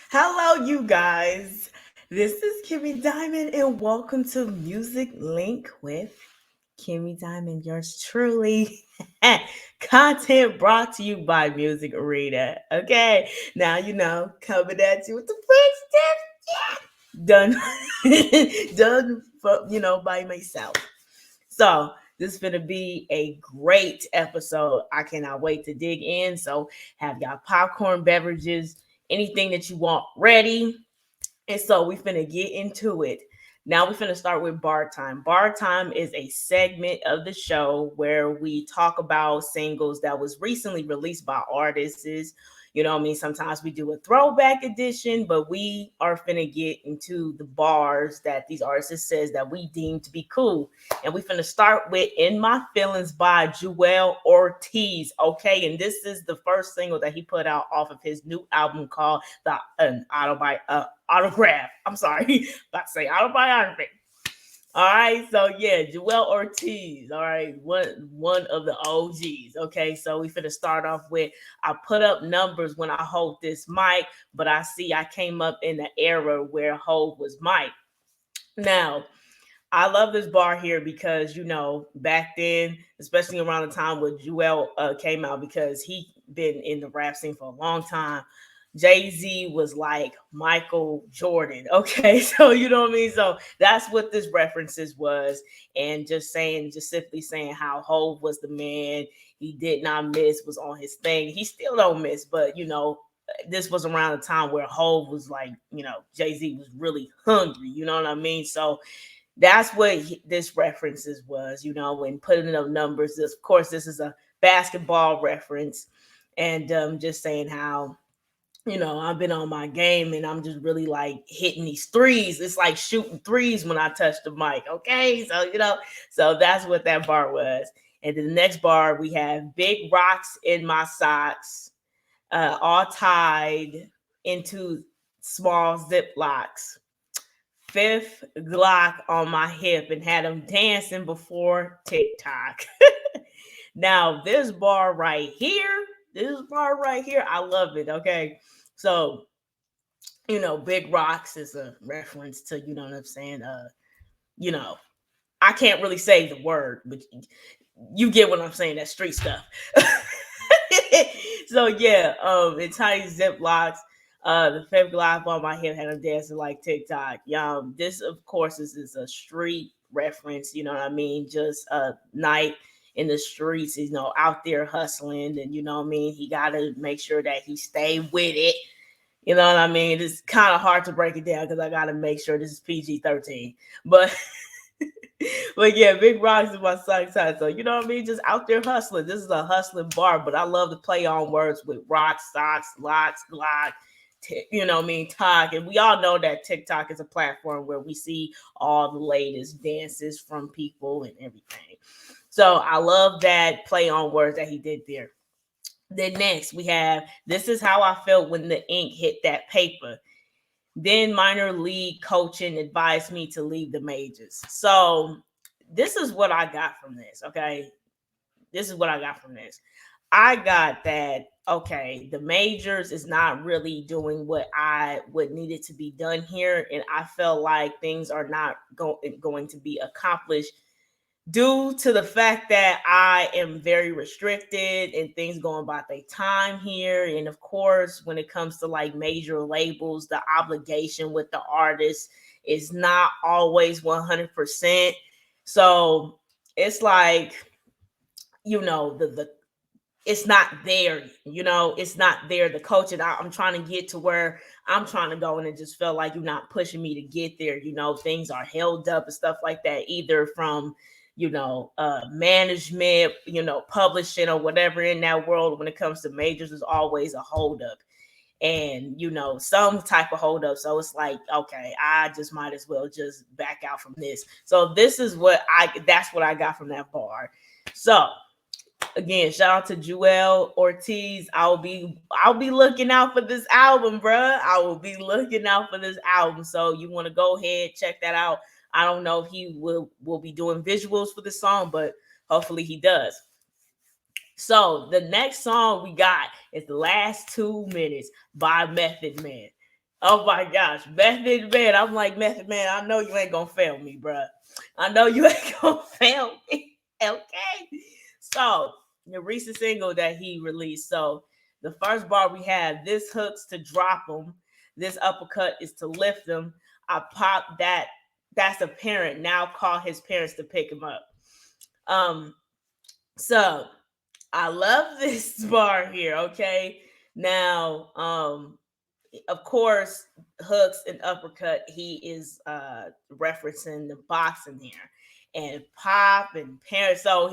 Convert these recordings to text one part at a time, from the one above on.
Hello, you guys. This is Kimmie Diamond, and welcome to Music Link with Kimmie Diamond, yours truly. Content brought to you by Music Arena. Okay, now coming at you with the first step. Done, done. By myself. So this is gonna be a great episode. I cannot wait to dig in. So have y'all popcorn, beverages, anything that you want ready. And so we finna get into it. Now we finna start with bar time. Bar time is a segment of the show where we talk about singles that was recently released by artists. You know what I mean? Sometimes we do a throwback edition, but we are finna get into the bars that these artists says that we deem to be cool. And we finna start with In My Feelings by Joell Ortiz. Okay, and this is the first single that he put out off of his new album called the Autograph. I'm sorry, about to say autobiography. All right, so yeah, Joell Ortiz. All right, one of the OGs. Okay, so we finna start off with I put up numbers when I hold this mic, but I see I came up in the era where Hov was Mike. Now, I love this bar here because back then, especially around the time when Juel came out, because he been in the rap scene for a long time. Jay Z was like Michael Jordan. Okay, so you know what I mean. So that's what this references was, and just simply saying how Hov was the man. He did not miss, was on his thing. He still don't miss, but this was around the time where Hov was like, Jay Z was really hungry. You know what I mean? So that's what this references was, when putting up numbers. Of course, this is a basketball reference, and just saying how I've been on my game and I'm just really like hitting these threes. It's like shooting threes when I touch the mic. Okay, so so that's what that bar was. And then the next bar we have big rocks in my socks, all tied into small ziplocs, fifth Glock on my hip, and had them dancing before TikTok. Now, this bar right here, I love it. Okay. So, Big Rocks is a reference to, you know what I'm saying? You know, I can't really say the word, but you get what I'm saying. That street stuff. So yeah, it's tight ziplocs. The fifth Glock on my hip had them dancing like TikTok. This of course is a street reference. You know what I mean? Just a night in the streets. Out there hustling, and you know what I mean. He got to make sure that he stay with it. You know what I mean? It's kind of hard to break it down because I got to make sure this is PG-13, but. But yeah, big rocks in my side side. So you know what I mean? Just out there hustling. This is a hustling bar, but I love to play on words with rocks, socks, locks, glock. You know what I mean? Talk. And we all know that TikTok is a platform where we see all the latest dances from people and everything. So I love that play on words that he did there. Then next we have This Is How I Felt When the Ink Hit That Paper. Then minor league coaching advised me to leave the majors. So this is what I got from this. Okay. This is what I got from this. I got that, okay, the majors is not really doing what needed to be done here. And I felt like things are not going to be accomplished due to the fact that I am very restricted and things going by their time here. And of course, when it comes to like major labels, the obligation with the artist is not always 100%. So it's like, the it's not there, it's not there. The coaching, I'm trying to get to where I'm trying to go, and it just felt like you're not pushing me to get there. Things are held up and stuff like that, either from management, publishing or whatever in that world. When it comes to majors, there's always a holdup and some type of holdup. So it's like, okay, I just might as well just back out from this. So this is that's what I got from that bar. So again, shout out to Joell Ortiz. I'll be looking out for this album, bruh. I will be looking out for this album. So you want to go ahead, check that out. I don't know if he will be doing visuals for this song, but hopefully he does. So the next song we got is The Last 2 Minutes by Method Man. Oh my gosh, Method Man. I'm like, Method Man, I know you ain't gonna fail me, bruh. I know you ain't gonna fail me. Okay. So the recent single that he released. So the first bar we have, this hooks to drop him. This uppercut is to lift him. I pop that. That's a parent. Now call his parents to pick him up. Um, so I love this bar here, okay? Now, of course, hooks and uppercut, he is referencing the boxing here. And pop and parents. So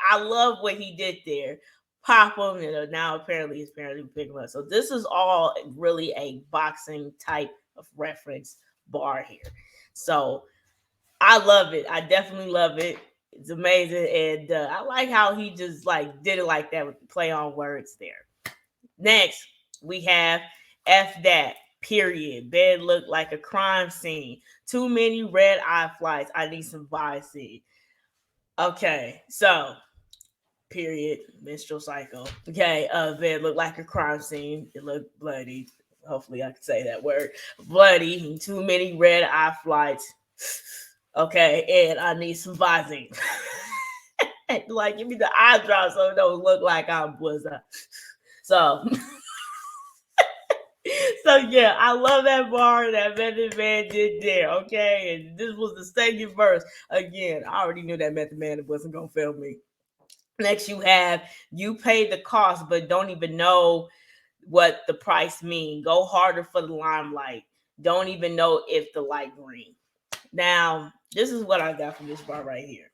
I love what he did there. Pop him, now apparently his parents will pick him up. So this is all really a boxing type of reference bar here. So I love it. I definitely love it. It's amazing, and I like how he just like did it like that with the play on words there. Next, we have F that period. Bed looked like a crime scene. Too many red eye flights. I need some Vicin. Okay, so period. Menstrual cycle. Okay, bed looked like a crime scene. It looked bloody. Hopefully, I can say that word. Bloody. Too many red eye flights. Okay, and I need some Vicin. Like, give me the eye drop so it don't look like I'm was. So, so yeah, I love that bar that Method Man did there. Okay, and this was the second verse. Again, I already knew that Method Man wasn't gonna fail me. Next, you have you paid the cost, but don't even know what the price mean. Go harder for the limelight. Don't even know if the light green. Now, this is what I got from this bar right here.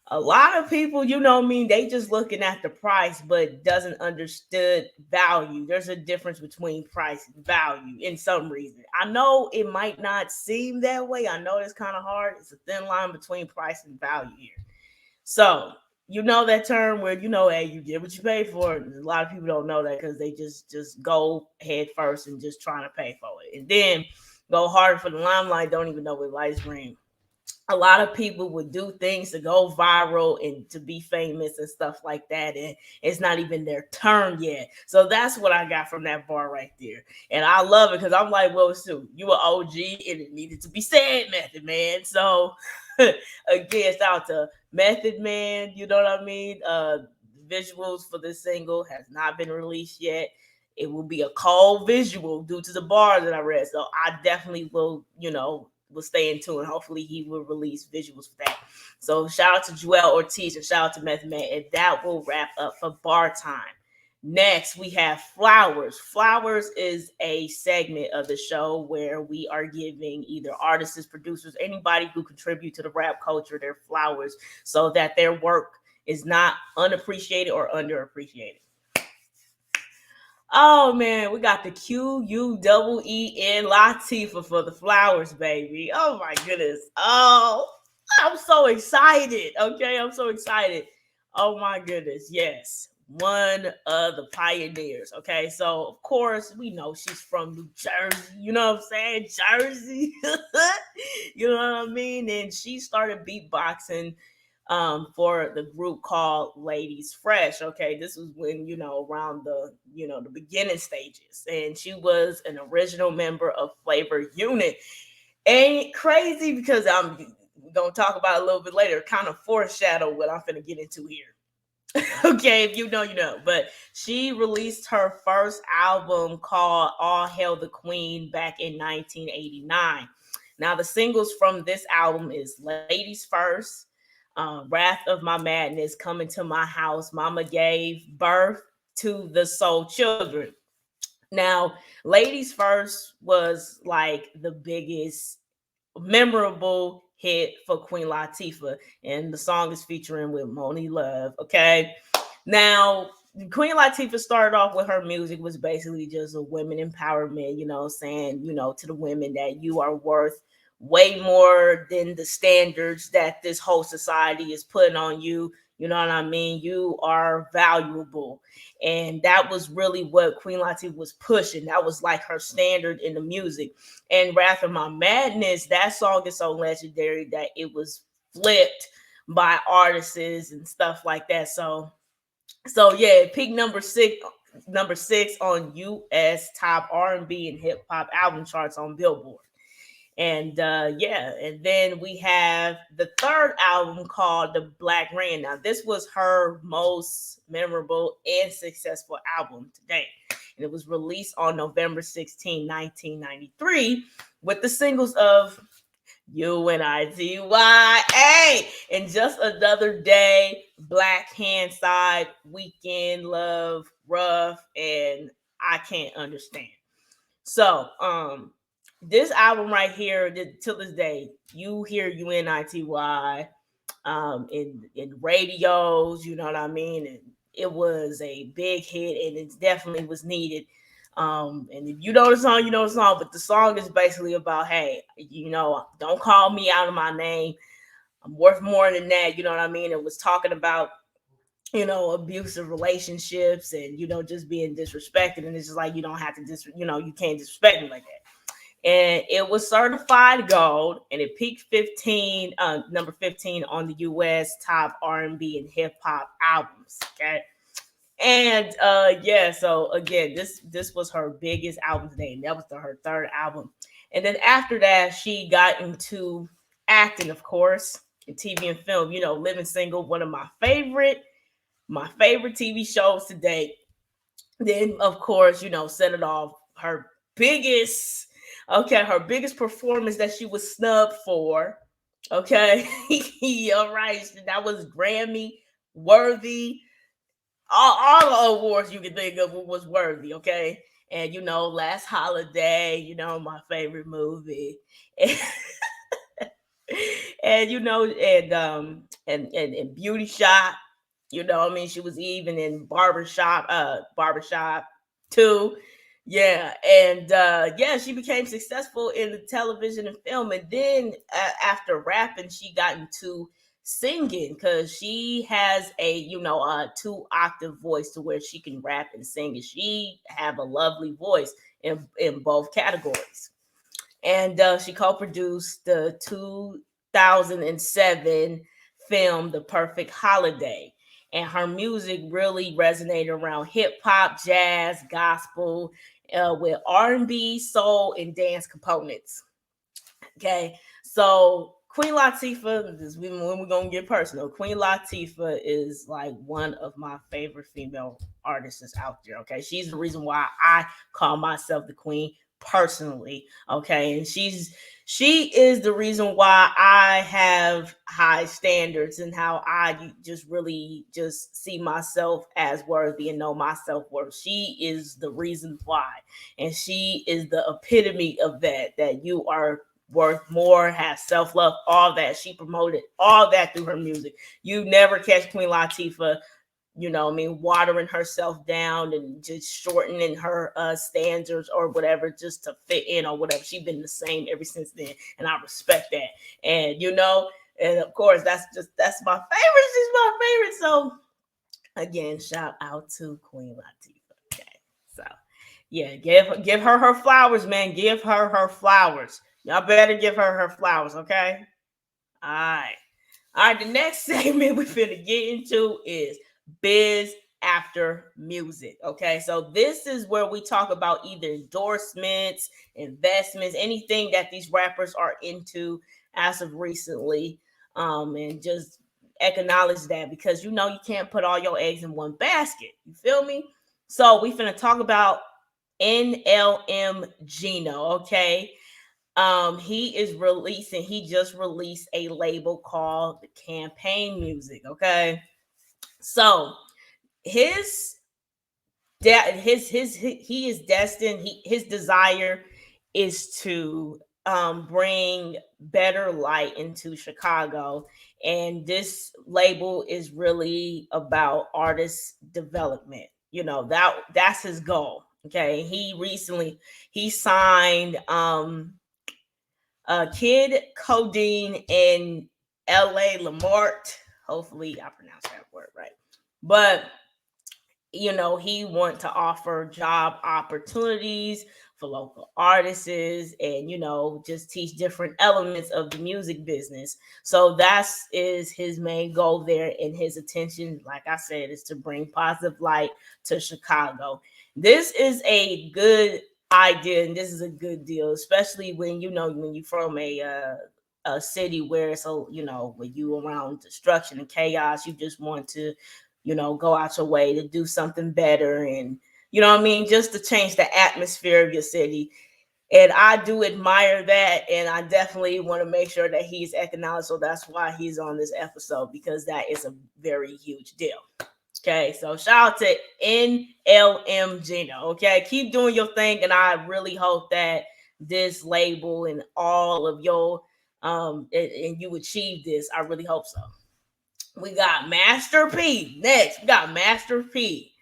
A lot of people, they just looking at the price, but doesn't understood value. There's a difference between price and value in some reason. I know it might not seem that way. I know it's kind of hard. It's a thin line between price and value here. So that term where hey, you get what you pay for. A lot of people don't know that because they just go head first and just trying to pay for it, and then go harder for the limelight. Don't even know what light's green. A lot of people would do things to go viral and to be famous and stuff like that, and it's not even their turn yet. So that's what I got from that bar right there, and I love it because I'm like, well, shoot, you were OG and it needed to be said, Method Man. So again, shout out to Method Man. You know what I mean? Visuals for this single has not been released yet. It will be a cold visual due to the bars that I read. So I definitely will stay in tune. Hopefully he will release visuals for that. So shout out to Joell Ortiz and shout out to Method Man. And that will wrap up for bar time. Next, we have Flowers. Flowers is a segment of the show where we are giving either artists, producers, anybody who contribute to the rap culture their flowers so that their work is not unappreciated or underappreciated. Oh man, we got the Queen Latifah for the flowers, baby. Oh my goodness. Oh, I'm so excited. Okay, I'm so excited. Oh my goodness. Yes. One of the pioneers. Okay, so of course we know she's from New Jersey. You know what I'm saying? Jersey. You know what I mean? And she started beatboxing for the group called Ladies Fresh. Okay, this was when around the beginning stages, and she was an original member of Flavor Unit. Ain't crazy because I'm gonna talk about it a little bit later. Kind of foreshadow what I'm gonna get into here. Okay, if you know, you know. But she released her first album called All Hail the Queen back in 1989. Now, the singles from this album is Ladies First, Wrath of My Madness, Coming to My House, Mama Gave Birth to the Soul Children. Now, Ladies First was like the biggest memorable hit for Queen Latifah, and the song is featuring with Moni Love. Okay, now Queen Latifah started off with her music was basically just a women empowerment, saying to the women that you are worth way more than the standards that this whole society is putting on you. You know what I mean? You are valuable. And that was really what Queen Latifah was pushing. That was like her standard in the music. And Wrath of My Madness, that song is so legendary that it was flipped by artists and stuff like that. So yeah, peak number 6 number 6 on U.S. top R&B and hip hop album charts on Billboard. And and then we have the third album called The Black Rain. Now, this was her most memorable and successful album to date. And it was released on November 16, 1993, with the singles of Untitled, and Just Another Day, Black Hand Side, Weekend, Love, Rough, and I Can't Understand. So, this album right here, till this day, you hear Untitled in radios, you know what I mean? And it was a big hit, and it definitely was needed. And if you know the song, you know the song, but the song is basically about, hey, don't call me out of my name. I'm worth more than that, you know what I mean? It was talking about, abusive relationships and, just being disrespected. And it's just like, you don't have to you can't disrespect me like that. And it was certified gold, and it peaked number 15 on the U.S. top R&B and hip hop albums. Okay, and so again, this was her biggest album today, and that was her third album. And then after that, she got into acting, of course, in TV and film. Living Single, one of my favorite TV shows to date. Then, of course, set it off her biggest performance that she was snubbed for. Okay. All right. That was Grammy worthy. All the awards you can think of was worthy. Okay. And, Last Holiday, my favorite movie. And, and Beauty Shop. She was even in Barbershop too. Yeah, and she became successful in the television and film, and then after rapping, she got into singing because she has a 2-octave voice to where she can rap and sing, and she have a lovely voice in both categories. And she co-produced the 2007 film The Perfect Holiday. And her music really resonated around hip hop, jazz, gospel, with R&B, soul, and dance components. Okay, so Queen Latifah, when we're gonna get personal, Queen Latifah is like one of my favorite female artists out there. Okay, she's the reason why I call myself the Queen personally. Okay, and she is the reason why I have high standards and how I just really just see myself as worthy and know my self-worth. She is the reason why, and she is the epitome of that you are worth more, have self-love, all that. She promoted all that through her music. You never catch Queen Latifah, watering herself down and just shortening her standards or whatever just to fit in or whatever. She's been the same ever since then, and I respect that. And and of course that's my favorite. She's my favorite. So again, shout out to Queen Latifah. Okay, so yeah, give her her flowers, man. Give her her flowers. Y'all better give her her flowers, okay? All right. All right, the next segment we're finna get into is biz after music. Okay, so this is where we talk about either endorsements, investments, anything that these rappers are into as of recently, and just acknowledge that because you can't put all your eggs in one basket. You feel me? So we finna talk about NLM Gino. Okay. He just released a label called Campaign Music. Okay, so he is destined. His desire is to bring better light into Chicago, and this label is really about artist development. That's his goal. Okay, he signed Kid Codeine in L.A. Lamart. Hopefully, I pronounced that word right. But he want to offer job opportunities for local artists and, just teach different elements of the music business. So that's is his main goal there, and his attention, like I said, is to bring positive light to Chicago. This is a good idea, and this is a good deal, especially when when you're from a city where it's when you around destruction and chaos, you just want to go out your way to do something better, and just to change the atmosphere of your city. And I do admire that, and I definitely want to make sure that he's acknowledged. So that's why he's on this episode, because that is a very huge deal. Okay, so shout out to NLM Gino. Okay, keep doing your thing, and I really hope that this label and all of your and you achieve this. I really hope so. We got Master P next. We got Master P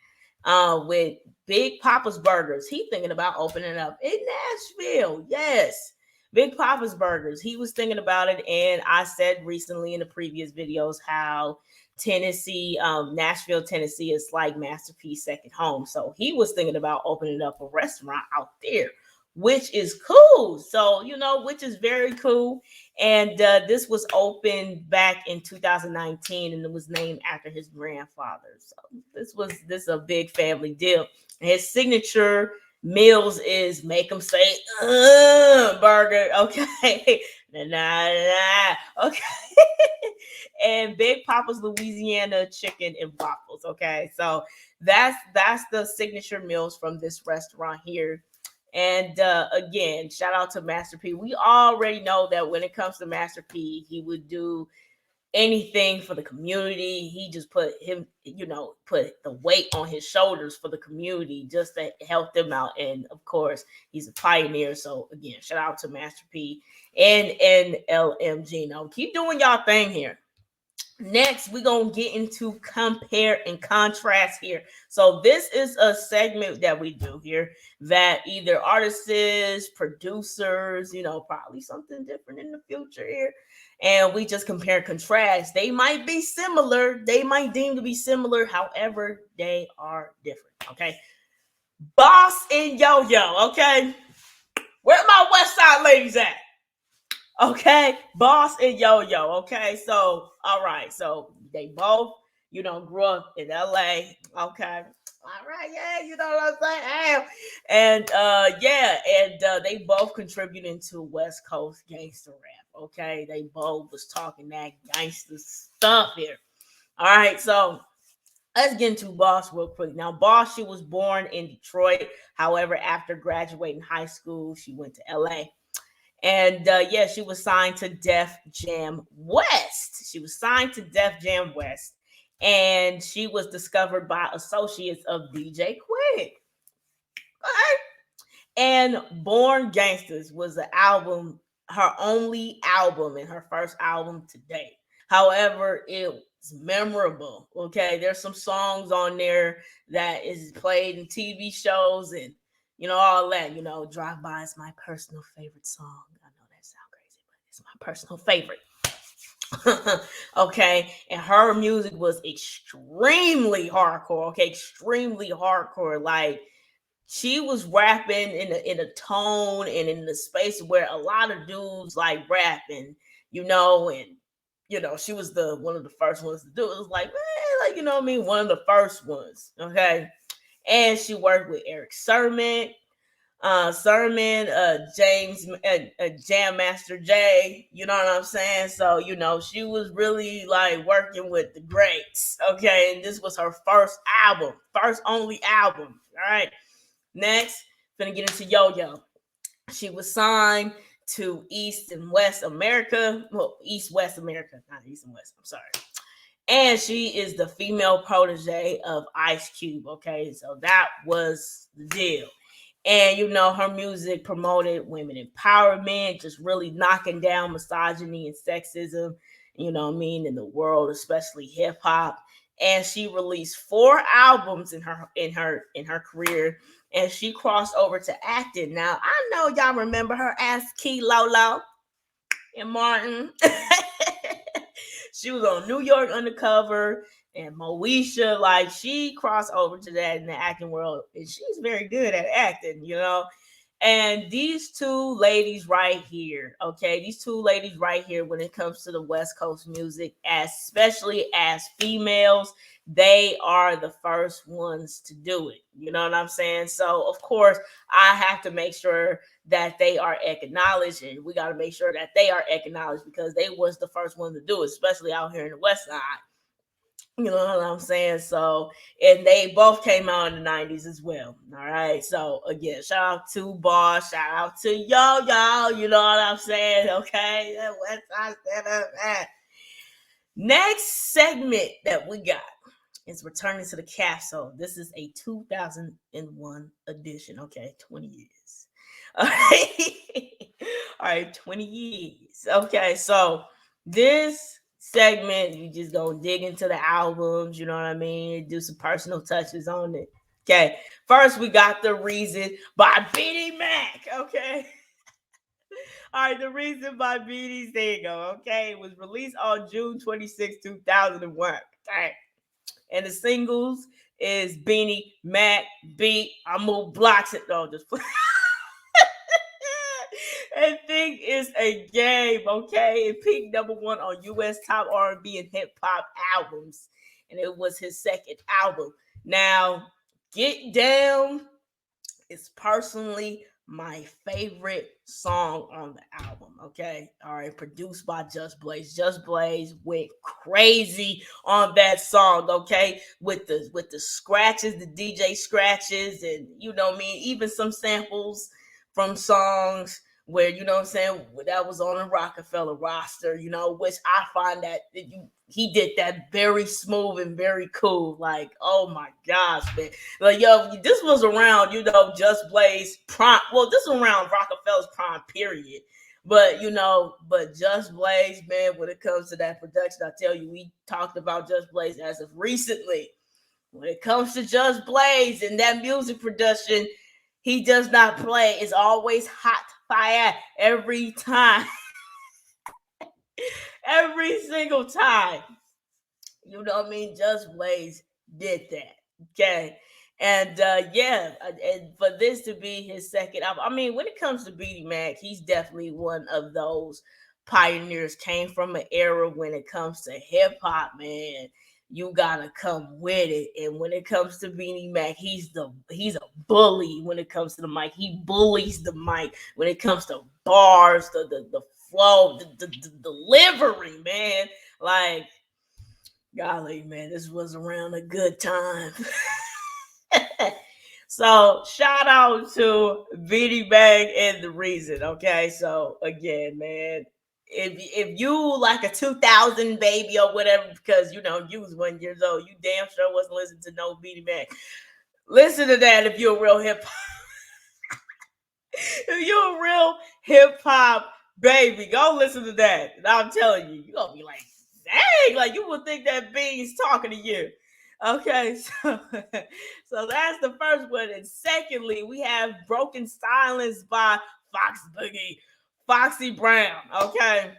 with Big Papa's Burgers. He thinking about opening up in Nashville. Yes. Big Papa's Burgers. He was thinking about it. And I said recently in the previous videos how Tennessee, Nashville, Tennessee is like Master P's second home. So he was thinking about opening up a restaurant out there, which is cool. So, which is very cool. And this was opened back in 2019, and it was named after his grandfather. So this is a big family deal. And his signature meals is make them say burger. Okay. Okay. And Big Papa's Louisiana chicken and waffles. Okay. So that's the signature meals from this restaurant here. And again, shout out to Master P. We already know that when it comes to Master P, he would do anything for the community. He just put the weight on his shoulders for the community just to help them out. And of course, he's a pioneer. So again, shout out to Master P and NLM Gino. Keep doing y'all thing here. Next, we're going to get into compare and contrast here. So this is a segment that we do here that either artists, producers, probably something different in the future here. And we just compare and contrast. They might be similar. They might deem to be similar. However, they are different. Okay. Boss and Yo-Yo. Okay. Where my West Side ladies at? Okay, Boss and Yo-Yo. Okay, so all right, so they both, grew up in LA. Okay, all right, yeah, you know what I'm saying. And they both contributing to West Coast gangster rap. Okay, they both was talking that gangster stuff here. All right, so let's get into Boss real quick. Now, Boss, she was born in Detroit. However, after graduating high school, she went to LA. And she was signed to Def Jam West. She was signed to Def Jam West. And she was discovered by associates of DJ Quick. Okay. And Born Gangsters was an album, her only album, and her first album to date. However, it was memorable. Okay. There's some songs on there that is played in TV shows and all that, Drive By is my personal favorite song. I know that sounds crazy, but it's my personal favorite. Okay. And her music was extremely hardcore. Okay. Extremely hardcore. Like, she was rapping in a tone and in the space where a lot of dudes like rapping, and she was one of the first ones to do it. It was like, man, like, one of the first ones. Okay. And she worked with Eric Sermon, James, Jam Master Jay. You know what I'm saying? So, she was really like working with the greats. Okay. And this was her first album, first only album. All right. Next, gonna get into Yo-Yo. She was signed to East and West America. Well, East West America, not East and West. I'm sorry. And she is the female protege of Ice Cube. Okay, so that was the deal. And her music promoted women empowerment, just really knocking down misogyny and sexism, in the world, especially hip hop. And she released 4 albums in her career, and she crossed over to acting. Now, I know y'all remember her as Key Lolo and Martin. She was on New York Undercover and Moesha. Like, she crossed over to that in the acting world, and she's very good at acting, And these two ladies right here, okay, these two ladies right here, when it comes to the West Coast music, especially as females, they are the first ones to do it. You know what I'm saying? So, of course, I have to make sure that they are acknowledged, and we got to make sure that they are acknowledged because they was the first one to do it, especially out here in the West Side. You know what I'm saying? So, and they both came out in the 90s as well. All right. So, again, shout out to Boss, shout out to y'all. You know what I'm saying? Okay. That West Side stand up. Next segment that we got is Returning to the Capsule. This is a 2001 edition. Okay. 20 years. All right. All right. 20 years. Okay. So, this segment, you just gonna dig into the albums, you know what I mean? Do some personal touches on it. Okay. First, we got The Reason by Beanie Mac. Okay. All right, The Reason by Beanie Sigel. Okay. It was released on June 26, 2001. Okay. And the singles is Beanie Mac Beat. I Move Blocks it. No, just and Think is a Game, okay? It peaked #1 on U.S. top R&B and hip hop albums, and it was his second album. Now, Get Down is personally my favorite song on the album. Okay, all right, produced by Just Blaze. Just Blaze went crazy on that song. Okay, with the scratches, the DJ scratches, and you know what I mean, even some samples from songs where you know what I'm saying that was on the Rockefeller roster. You know, which I find that he did that very smooth and very cool. Like, oh my gosh, man. Like, yo, this was around, you know, Just Blaze prime. Well, this was around Rockefeller's prime period. But, you know, but Just Blaze, man, when it comes to that production, I tell you, we talked about Just Blaze as of recently. When it comes to Just Blaze and that music production, he does not play. It's always hot fire every time. Every single time. You know what I mean? Just Blaze did that. Okay. And yeah, and for this to be his second album, I mean, when it comes to Beanie Mac, he's definitely one of those pioneers. Came from an era when it comes to hip hop, man. You gotta come with it. And when it comes to Beanie Mac, he's a bully when it comes to the mic. He bullies the mic when it comes to bars, the flow, the delivery, man. Like, golly, man, this was around a good time. So shout out to Beanie Bang and The Reason. Okay, so again, man, if you like a 2000 baby or whatever, because you know you was 1 year old, you damn sure wasn't listening to no Beanie Bang. Listen to that if you're a real hip hop. If you're a real hip hop baby, go listen to that. And I'm telling you, you're gonna be like, dang, like you would think that Bean's talking to you. Okay, so that's the first one. And secondly, we have Broken Silence by Fox Boogie, Foxy Brown. Okay.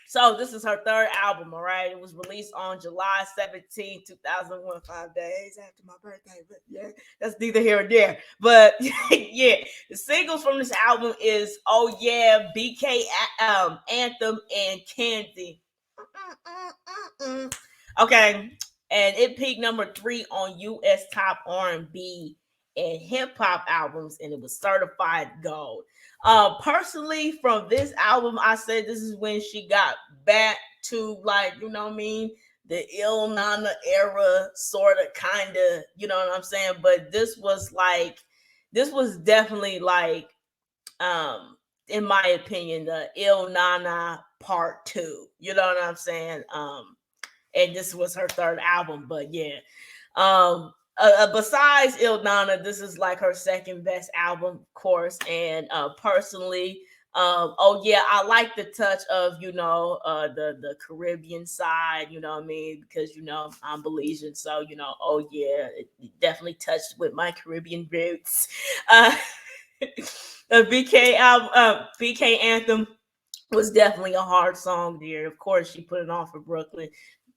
So this is her third album, all right? It was released on July 17, 2001, 5 days after my birthday. But yeah, that's neither here or there. But yeah, the singles from this album is Oh Yeah, BK Anthem, and Candy. Okay, and it peaked #3 on U.S. top R&B and hip hop albums, and it was certified gold. Personally, from this album, I said this is when she got back to, like, you know what I mean, the Il Nana era, sort of, kind of, you know what I'm saying. But this was definitely like, in my opinion, the Il Nana Part 2. You know what I'm saying? And this was her third album. But yeah, besides Il Nana, this is like her second best album, of course. And personally, oh yeah, I like the touch of, you know, the Caribbean side, you know what I mean, because you know I'm Belizean, so you know, oh yeah, it definitely touched with my Caribbean roots. The BK album, BK Anthem was definitely a hard song there. Of course, she put it on for Brooklyn.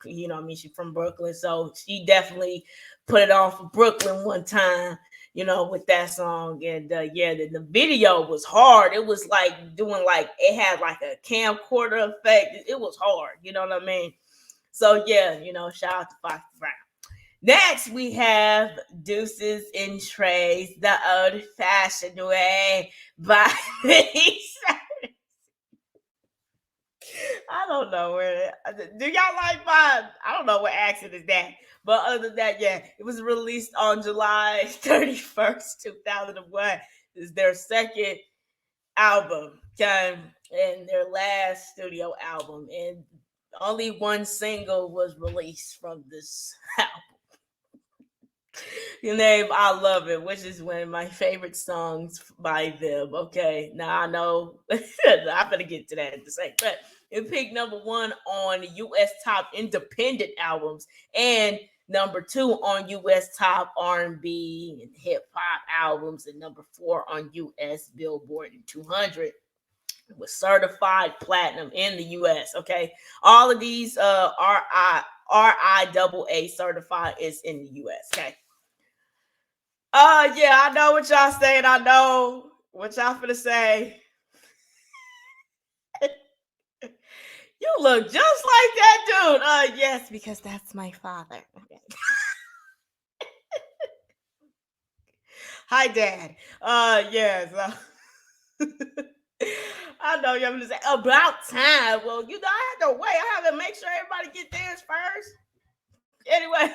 You know, I mean, she's from Brooklyn, so she definitely put it on for Brooklyn one time. with that song. And the video was hard. It was like doing like, it had like a camcorder effect. It was hard, you know what I mean? So yeah, shout out to Foxy Brown. Next, we have Deuces and Trays, the old fashioned way by Beanie Sigel. I don't know where. Do y'all like my? I don't know what accent is that. But other than that, yeah, it was released on July 31st, 2001. It's their second album, okay, and their last studio album. And only one single was released from this album. Your name, I Love It, which is one of my favorite songs by them. Okay, now I know I'm gonna get to that in a second, but it peaked number one on U.S. top independent albums and number two on U.S. top R&B and hip hop albums, and number four on U.S. Billboard 200. It was certified platinum in the U.S. Okay, all of these RIAA certified is in the U.S. Okay. Yeah, I know what y'all saying. I know what y'all finna say. You look just like that dude. Yes, because that's my father. Okay. Hi, Dad. Yes. I know y'all gonna say about time. Well, I had to wait. I have to make sure everybody get theirs first. Anyway,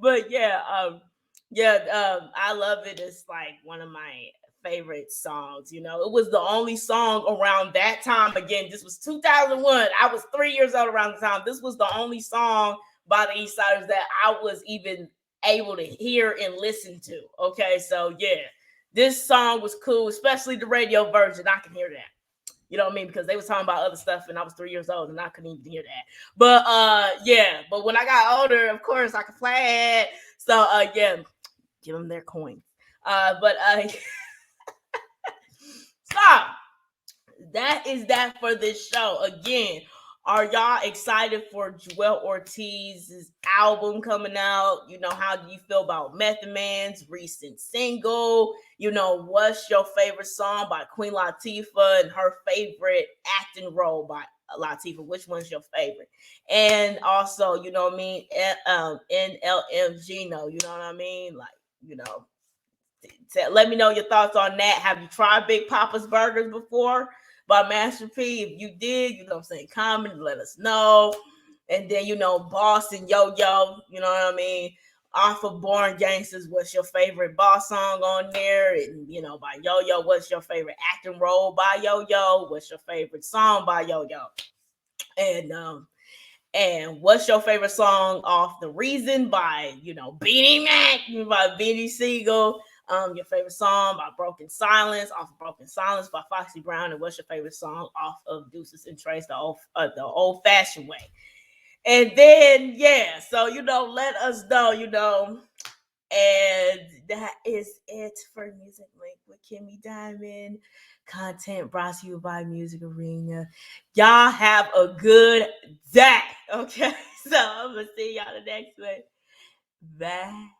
but yeah, I Love It. It's like one of my favorite songs. It was the only song around that time. Again, this was 2001. I was 3 years old around the time. This was the only song by the Eastsidaz that I was even able to hear and listen to. Okay, so yeah, this song was cool, especially the radio version. I can hear that. You know what I mean? Because they was talking about other stuff and I was 3 years old and I couldn't even hear that. But but when I got older, of course I could play it. So give them their coins. Stop. That is that for this show. Again, are y'all excited for Joell Ortiz's album coming out? How do you feel about Method Man's recent single? What's your favorite song by Queen Latifah and her favorite acting role by Latifah? Which one's your favorite? And also, NLM Gino, you know what I mean? Let me know your thoughts on that. Have you tried Big Papa's Burgers before by Master P? If you did, comment, let us know. And then, Boss and Yo-Yo, you know what I mean? Off of Born Gangsters, what's your favorite Boss song on there? And, by Yo-Yo, what's your favorite acting role by Yo-Yo? What's your favorite song by Yo-Yo? And what's your favorite song off The Reason by, Beanie Mac, by Beanie Sigel? Your favorite song by Broken Silence, off of Broken Silence by Foxy Brown, and what's your favorite song off of Deuces and Trace, the old fashioned way? And then so let us know, and that is it for Music Link with Kimmie Diamond. Content brought to you by Music Arena. Y'all have a good day. Okay, so I'm gonna see y'all the next one. Bye.